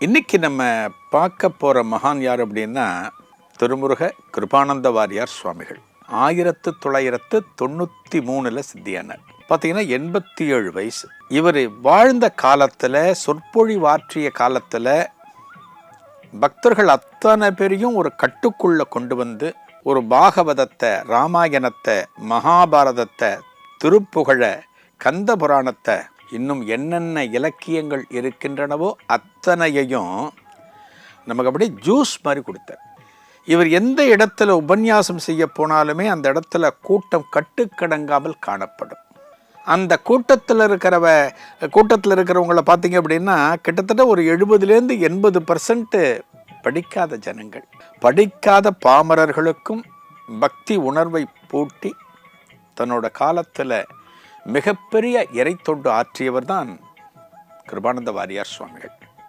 இன்னைக்கு நம்ம பார்க்க போகிற மகான் யார் அப்படின்னா திருமுருக கிருபானந்த வாரியார் சுவாமிகள். 1993 சித்தியானார். பார்த்தீங்கன்னா 87 வயசு. இவர் வாழ்ந்த காலத்தில், சொற்பொழிவாற்றிய காலத்தில் பக்தர்கள் அத்தனை பேரையும் ஒரு கட்டுக்குள்ளே கொண்டு வந்து ஒரு பாகவதத்தை, ராமாயணத்தை, மகாபாரதத்தை, திருப்புகழ, கந்த புராணத்தை, இன்னும் என்னென்ன இலக்கியங்கள் இருக்கின்றனவோ அத்தனையையும் நமக்கு அப்படியே ஜூஸ் மாதிரி கொடுத்தார். இவர் எந்த இடத்துல உபன்யாசம் செய்ய போனாலுமே அந்த இடத்துல கூட்டம் கட்டுக்கடங்காமல் காணப்படும். அந்த கூட்டத்தில் இருக்கிறவங்கள பார்த்தீங்க அப்படின்னா கிட்டத்தட்ட ஒரு 70-80% படிக்காத ஜனங்கள். படிக்காத பாமரர்களுக்கும் பக்தி உணர்வை பூட்டி தன்னோட காலத்தில் மிகப்பெரிய இறை தொண்டு ஆற்றியவர் தான் கிருபானந்த வாரியார் சுவாமிகள்.